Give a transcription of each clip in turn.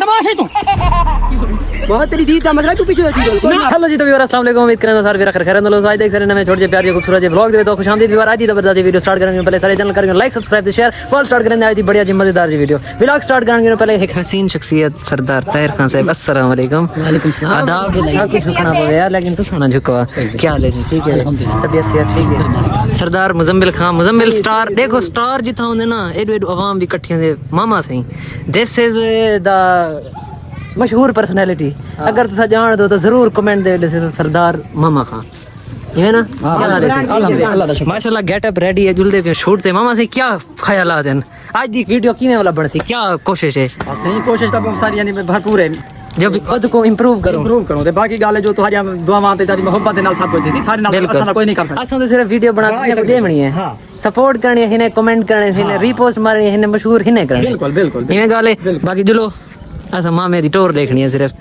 बदमाश है तू। बहुत तेरी दी का मसला तू पीछे होती है। हेलो जी तो व्यूअर्स अस्सलाम वालेकुम, उम्मीद करना सारे रख खैर लोग आज देख रहे हैं मैं छोटे प्यार खूबसूरत व्लॉग दे तो खुशामदीद व्यूअर। आज ही जबरदस्त वीडियो स्टार्ट करेंगे। पहले सारे चैनल करेंगे like subscribe share call start करेंगे। आज बढ़िया जी मजेदार जी वीडियो व्लॉग स्टार्ट करेंगे। पहले एक हसीन शख्सियत सरदार ताहिर खान साहब अस्सलाम वालेकुम। वालेकुम सलाम। आदाब के साथ कुछ झुकना पड़े यार, लेकिन तू साना झुकवा क्या हाल है जी? ठीक है, तबीयत सेहत ठीक है? सरदार मुजम्मिल खान मुजम्मिल स्टार देखो स्टार जिथा होंदे ना एडो एडो आवाम भी इकट्ठियां दे मामा सही। दिस इज द मशहूर पर्सनैलिटी। अगर तुसा जान दो तो जरूर कमेंट दे सरदार मामा खान है ना। माशाल्लाह गेटअप रेडी है, जुलदे पे शूट ते मामा से क्या ख्यालात हैं आज दी वीडियो किने वाला बन सी क्या कोशिश है? सही कोशिश तो बहुत सारी यानी भरपूर है जो भी खुद को इंप्रूव करो ते बाकी गल जो तुम्हारी दुआवां ते तेरी मोहब्बत दे नाल सब कुछ थी सारे नाल असन कोई नहीं कर सकता। असन तो सिर्फ वीडियो बनाते हैं देवनी है। हां सपोर्ट करनी है, इन्हें कमेंट करने है, रीपोस्ट मारनी है, इन्हें मशहूर इन्हें करनी। बिल्कुल बिल्कुल इन्हें गाले बाकी जुलो असा मामे दी टोर देखनी है सिर्फ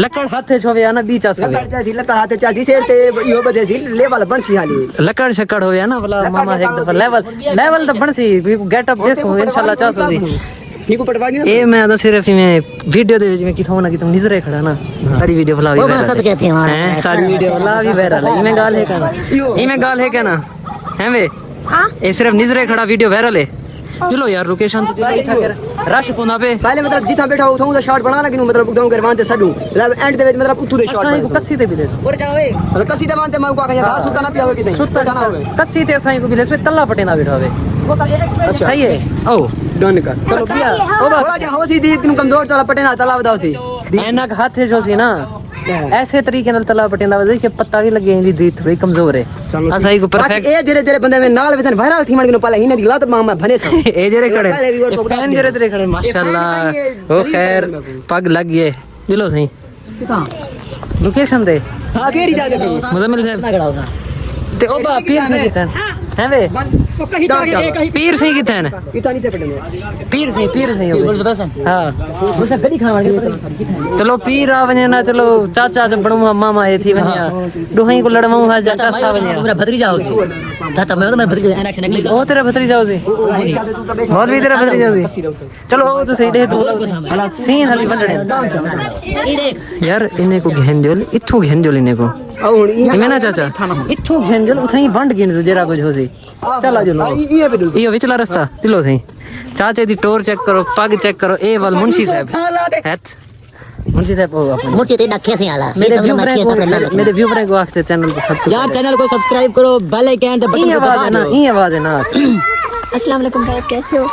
लकड़ हाथे छोवे ना बीच आस लकड़ हाथे चाची सेर ते यो बदे सी लेवल बनसी हाली लकड़ शक्कड़ होवे ना भला मामा एक दफा लेवल तो बनसी गेटअप देखो इंशाल्लाह 400 दी नीको पटवानी ए मैं तो सिर्फ में वीडियो दे विच में किथों ना किथों निजरे खड़ा ना सारी वीडियो फला भी मकसद कहते हैं सारी वीडियो फला भी वायरल है। इमे गाल है कहना है वे हां ए सिर्फ निजरे खड़ा वीडियो वायरल है। चलो यार लोकेशन तो दिखाई था कर रश कोना पे पहले मतलब जिथा बैठा उठाऊं तो शॉट बनाना कि मतलब उठाऊं कर वहां ते सडू मतलब एंड दे मतलब उठू दे शॉट असाई को कसी ते भी दे और जावे मतलब कसी दे मानते मैं को कहां धार सुता ना पिया हो कि नहीं सुता ना होवे कसी ते असाई को भी ले तल्ला पटे ना बैठा होवे। अच्छा सही है ओ डन कर चलो भैया ओ बस थोड़ा जा हवसी दी तुम कमजोर तोला पटे ना तला बताओ थी ऐनक हाथे जो सी ना ऐसे तरीके नाल तला पटेंदा वजे के पत्ता भी लगे इंदी दी थोड़ी कमजोर है। असाई को परफेक्ट ए जरे जरे बंदे में नाल वेसन वायरल थी मन पहले हिने दी लात मामा भने था ए जरे खड़े फैन जरे तेरे खड़े माशाल्लाह ओ खैर पग लग गए दिलो सही लोकेशन दे हां केरी जा दे मुजम्मिल साहब ते ओ बा पीर से कितन है वे पीर से कितन इतानी से पटने पीर से हो हां मुसा गड़ी खावा चलो पीर आ वने ना चलो चाचा जब बणू मामा ए थी वने दोहई को लड़वाऊ हा चाचा सा वने मेरा भतरी जाओ चाचा मैं तो मेरा भतरी एनेक्शन निकली ओ तेरा भतरी जाओ जी बहुत भी तेरा भतरी जाओ जी चलो ओ तो सही दे तू सीन हली बंडने ई देख यार इने को घेंजोल इथो घेंजोल इने को इमे ना चाचा इथो घेंजोल उथई वंड गिन जरा कुछ होसी चला जो ये विचला रास्ता दिलो सही चाचे दी टोर चेक करो पग चेक करो ए वाल मुंशी साहब हैत मुंशी साहब हो अपने मुझे ते डखे से आला मेरे व्यूअर को आखसे चैनल को सब यार चैनल को सब्सक्राइब करो बेल आइकन ते बटन को दबा दो। ये आवाज है ना अस्सलाम वालेकुम गाइस, कैसे हो?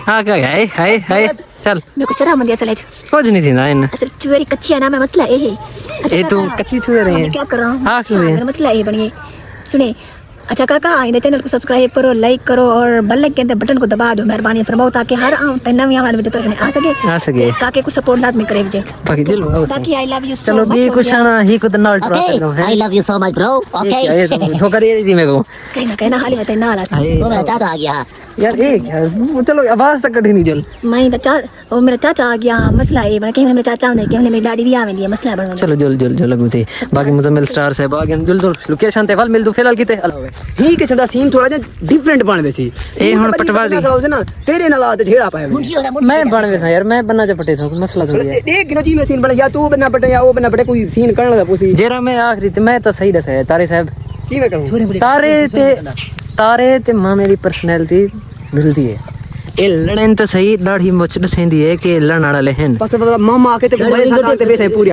हां क्या हाय हाय चल मेरे को शर्म आ गया कुछ नहीं थी ना इन असल चुवेरी कच्ची है ना, मैं मसला ये है। अच्छा ए तू कच्ची छुए रही है क्या कर रहा हूं? हां सुन मेरा मसला ये बनिए सुने। अच्छा काका इधर चैनल को सब्सक्राइब करो, लाइक करो और बेल आइकन के बटन को दबा दो मेहरबानी फरमाओ ताकि हर नवी आने वाली वीडियो तक आ सके काके को सपोर्ट लाद में करे मुझे बाकी दिल बाकी आई लव यू सो चलो भी कुछ आना ही को तो नॉट रहा करो है I love you so much bro okay ठोकर ये थी मेरे को कहना हाली बता ना आला वो मेरा चाचा आ गया यार एक चलो आवाज तक कठी नहीं जल मैं वो मेरा चाचा आ गया मसला ये बन के मेरे चाचा ने के मेरी दादी भी आवेंदी है मसला बन चलो जल लगू थी बाकी मुजम्मिल स्टार साहब आगे जल लोकेशन ते फल मिल दो फिलहाल किते ठीक है सदा सीन थोड़ा जा डिफरेंट बन दे सी ए हुन पटवा दी ना तेरे नाल आते ढेड़ा पाए मैं बनवे सा यार मैं बनना च पटे सा मसला थोड़ी है एक नो जी में सीन बन या तू बनना पटे या वो बनना पटे कोई सीन करने लगा पूसी जेरा मैं आखरी ते मैं तो सही दस है तारे साहब की मैं करूं तारे ते मां मेरी पर्सनालिटी मिलती है ए लड़न तो सही दाढ़ी मुछ दसेंदी है कि लड़न वाले हैं बस मामा आके ते बड़े साथ ते बैठे पूरी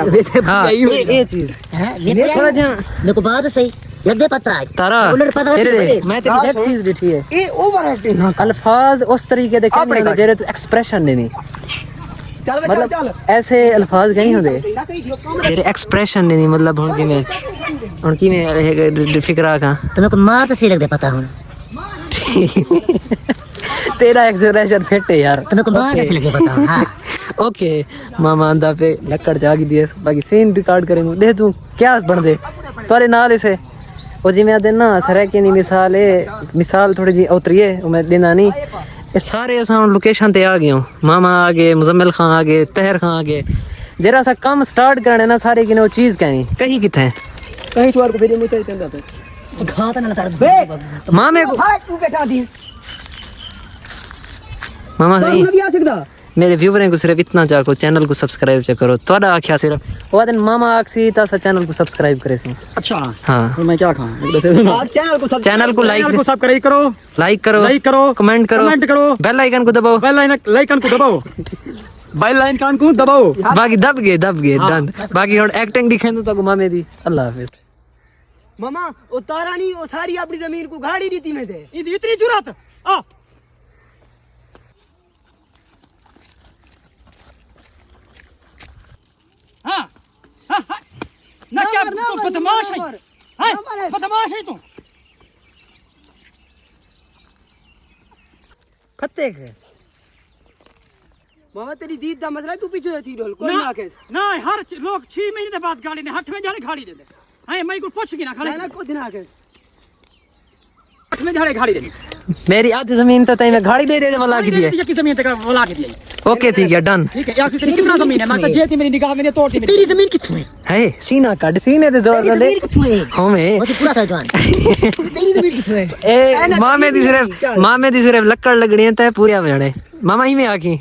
हां ये चीज है थोड़ा जा मेरे को बात सही लगे पता है तारा तेरे मैं तेरी एक चीज बैठी है ए ओवर एक्टिंग ना अल्फाज उस तरीके दे कहने जेरे तो एक्सप्रेशन नहीं मतलब ऐसे अल्फाज कहीं होंदे तेरे एक्सप्रेशन नहीं मतलब हुन की में फिकरा का तुम्हें को मां तो सही लगदे पता हुन तेरा एक्सप्रेशन फिट है यार तुम्हें को मां तो सही लगदे पता हां ओके मामा अंदा पे लकड़ जागी दिए बाकी सीन रिकॉर्ड करेंगे दे तू क्या बन दे तोरे नाल इसे ओ जी मैं देना सरे की नहीं मिसाल थोड़ी जी उतरी है मैं देना नहीं ये सारे असा लोकेशन ते आ गए हूं मामा आ गए मुजम्मिल खान आ गए तहर खान आ गए जरा सा काम स्टार्ट करने ना सारे की वो चीज कहनी कहीं किथे है कहीं तो को फिर मुझे चंदा पे घात ना कर मामे को तू बैठा दी मामा सही नहीं आ सकता मेरे व्यूवरें को सिर्फ इतना चाहो चैनल को सब्सक्राइब करो थोड़ा आख्या सिर्फ वो दिन मामा आखसी तासा चैनल को सब्सक्राइब करे सी अच्छा हाँ तो मैं क्या खाऊं चैनल को लाइक सब्सक्राइब करो लाइक करो कमेंट करो बेल आइकन को दबाओ बेल आइकन को दबाओ बाकी दब गए डन बाकी और एक्टिंग दिखे तो मामे दी अल्लाह हाफिज मामा वो तारा नहीं वो सारी अपनी जमीन को गाड़ी दी में थे इतनी जुरात आ हाँ हाँ हाँ ना क्या तू बदमाश है हैं बदमाश है तू खत्ते के मामा तेरी दीद दा मसला तू पीछे थी ढोल कोई ना केस ना हर लोग 6 महीने के बाद गाड़ी ने 8 में जाने गाड़ी दे दे हैं मैं को पूछ के ना खड़े ना कुछ ना केस 8 में जाने गाड़ी दे मेरी आधी जमीन तो तई में गाड़ी दे दे वाला की दिए की जमीन तक वाला के दिए ओके ठीक है डन ठीक है यार तेरी कितना जमीन है मैं तो जेती मेरी निगाह में तोड़ दी तेरी जमीन कितनी है है सीना काट सीने ते जोर दे कितनी है हमें वो तो पूरा था जवान तेरी जमीन कितनी है ए मामे दी सिर्फ लक्कड़ लगनी है ते पूरा बने मामा ही में आकी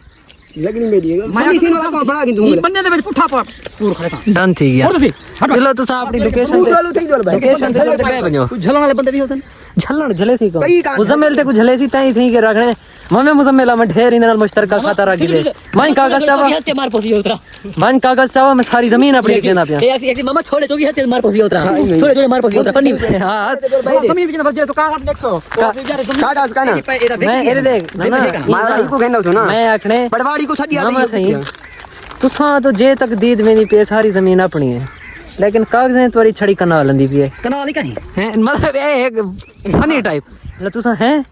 लगनी मेरी मैं सीन वाला बड़ा की दूंगा बनने दे पुठा पूर खड़े था डन ठीक और है हट चलो तो सा अपनी लोकेशन तू चलो ठीक ढोल भाई लोकेशन से पे बनो झलण वाले बंदे भी होसन झल्लण झले सी को कई काम मुजम्मिल ते कुछ झले सी ताई थी के रखने ममे मुजम्मिला में ढेर इनल मुश्तरका खाता रखी दे मैं कागज चावा हत्या मार पोसी उतरा वन कागज चावा मैं सारी जमीन अपनी देना पे एक मामा छोड़े चोगी हत्या मार पोसी उतरा छोड़े मार पोसी उतरा पन्नी हां जमीन कितना बजे तो का 100 काट आज का ना मैं एरे देख ना मारा ही को कहना हो ना मैं आखने पटवारी को छड़ी मामा आती सही तुसा तो जे तक दीद मेरी पे सारी जमीन अपनी है लेकिन कागजें तोरी छड़ी कना लंदी भी है कनाल ही कहीं हैं मतलब ए एक फनी टाइप मतलब तुसा हैं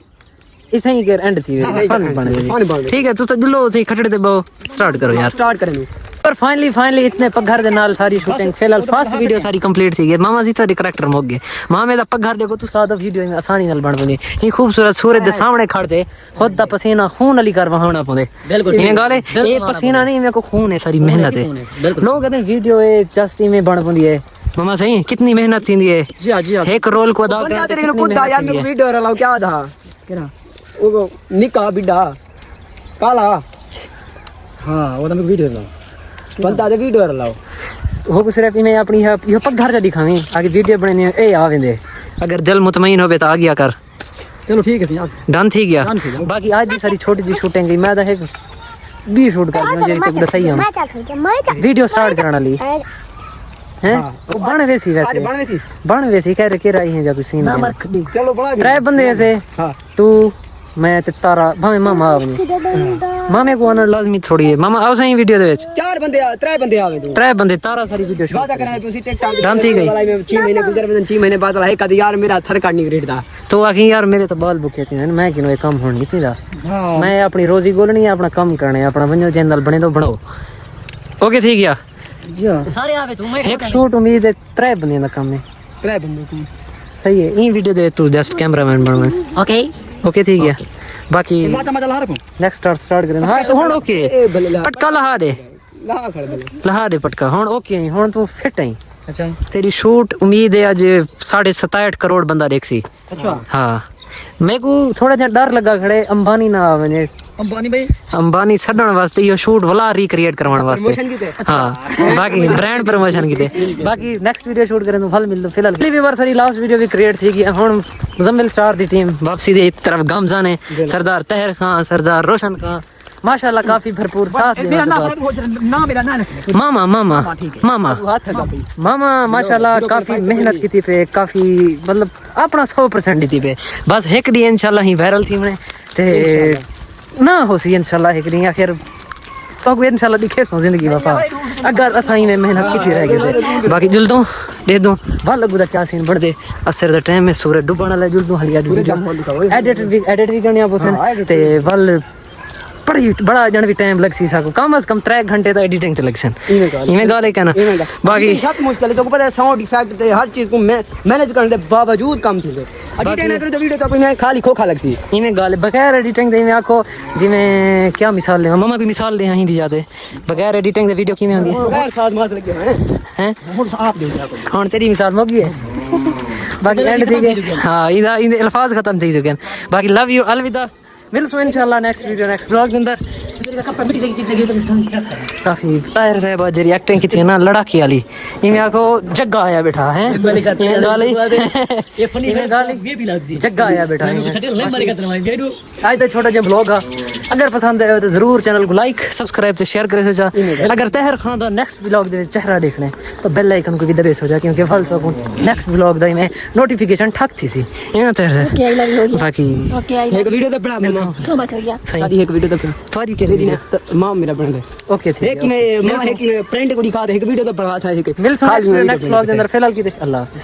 इथे ही कर एंड थी फन बन गई ठीक है तुसा जुलो थी खटड़े दे बो स्टार्ट करो यार स्टार्ट करेंगे और फाइनली इतने पघर दे नाल सारी शूटिंग फिलहाल फर्स्ट वीडियो सारी कंप्लीट थी गई मामा जी तेरे करैक्टर मुक गए मामे दा पघर देखो तू सादा वीडियो में आसानी नाल बन बनी ये खूबसूरत सूरज दे सामने खड़ते खुद दा पसीना खून अली कर वहाना पौंदे बिल्कुल ये गाले ये पसीना नहीं मेरे को खून है सारी मेहनत है लोग कहते हैं वीडियो है जस्ट में बन बंदी है मामा सही कितनी मेहनत थी है जी हां जी हां एक रोल को अदा बंदा तेरे को खुद यार तू वीडियो रलाओ क्या था केना वो निका बिड्डा काला हां वो तो वीडियो ला बंदा दे वीडियो रलाओ हो सिर्फ मैं अपनी ये पघर जा दिखावी आगे वीडियो बनाने ए आवेंदे अगर दिल मुतमईन होबे तो आ गया कर चलो ठीक है यार डन थी गया बाकी आज भी सारी छोटी सी शूटिंग गई मैं तो भी शूट कर जे तक सही हम वीडियो स्टार्ट कराना ली हैं वो बन वैसी कह के रही है जब सीन चलो बड़ा त्रै बंदे ऐसे तू मैं ते तारा भावे मामा आवनी मामे को आना लाजमी थोड़ी है मामा आओ सही वीडियो दे विच चार बंदे त्रै बंदे आवे तू त्रै बंदे तारा सारी वीडियो शूट वादा करा तुसी टिकटॉक डन थी गई वाला में 6 महीने गुजर में 6 महीने बाद है कद यार मेरा थर काटनी रेट दा तो आखी यार मेरे तो बाल बुके थी मैं किनो ये काम होनी थी दा मैं अपनी रोजी गोलनी अपना काम करने अपना बनो चैनल बने तो बनाओ ओके ठीक है सारे आवे तू मैं एक शूट उम्मीद है त्रै बंदे दा काम है त्रै बंदे को सही है ई वीडियो दे तू जस्ट कैमरामैन बन मैं ओके ओके ठीक है बाकी मजा ला रखूं नेक्स्ट स्टार्ट करें हां तो हुन ओके ए भले पटका लहा दे पटका हुन ओके हुन तू फिट है अच्छा तेरी शूट उम्मीद है आज 67.5 करोड़ बंदा देख सी अच्छा हाँ मेरे को थोड़ा सा डर लगा खड़े अंबानी ना आवे अंबानी भाई अंबानी छड़न वास्ते ये शूट वाला रिक्रिएट करवाने वास्ते हाँ बाकी ब्रांड प्रमोशन की थे बाकी नेक्स्ट वीडियो शूट करें तो फल मिल दो फिलहाल पहली बार सारी लास्ट वीडियो भी क्रिएट थी कि हुन मुजम्मिल स्टार दी टीम वापसी दे तरफ गमजा ने सरदार तहर खान सरदार रोशन खान माशाल्लाह काफी भरपूर साथ मेरा नाम मेरा नाम मामा मामा मामा मामा माशाल्लाह काफी मेहनत की थी पे काफी मतलब अपना 100% दी पे बस एक दी इंशाल्लाह ही वायरल थी मैंने ते ना हो सी इंशाल्लाह एक दी आखिर तो इंशाल्लाह दिखे सो जिंदगी वफा अगर असाई में मेहनत की थी रह गए बाकी जुल दूं दे दूं वाल लगदा क्या सीन बढ़ दे असर द टाइम में सूरज डूबण वाला जुल दूं हलिया एडिट भी करनी आप ते वाल बड़ा जन भी टाइम लग सी सको कम से कम 3 घंटे तो एडिटिंग ते लग सन इमे गाले कहना बाकी सब मुश्किल है तो पता है साउंड इफेक्ट ते हर चीज को मैनेज करने के बावजूद काम थी एडिटिंग ना करो तो वीडियो का कोई मैं खाली खोखा लगती इमे गाले बगैर एडिटिंग दे में आखो जिवें क्या मिसाल ले मामा की मिसाल दे ही दी जाते बगैर एडिटिंग दे वीडियो किवें होंदी बगैर साथ मार लग गया हैं आप दे दिया हुन तेरी मिसाल मुक गई है बाकी एंड थी गई हां इधर इन अल्फाज खत्म थी चुके हैं बाकी लव यू अलविदा मिलसो इंशाल्लाह नेक्स्ट वीडियो नेक्स्ट ब्लॉग के अंदर काफी ताहिर साहब जरी एक्टिंग की थी ना लड़ाकी वाली इनमें आको जग्गा आया बैठा है जग्गा आया बैठा है आज तो छोटा जिहा ब्लॉग है अगर पसंद आया तो जरूर चैनल को लाइक सब्सक्राइब से शेयर करे जा अगर तहर खान दा नेक्स्ट ब्लॉग दे चेहरा देखने तो बेल आइकन को भी दबे सो जा क्योंकि फल तो नेक्स्ट ब्लॉग दा में नोटिफिकेशन ठक थी सी इना तहर बाकी एक वीडियो तो बना सो मच हो गया सारी एक वीडियो तो थोड़ी के दी मां मेरा बन गए ओके थी एक में मां है कि फ्रेंड को दिखा दे एक वीडियो तो पढ़वा था एक मिल सो नेक्स्ट ब्लॉग के अंदर फिलहाल की अल्लाह हाफिज़।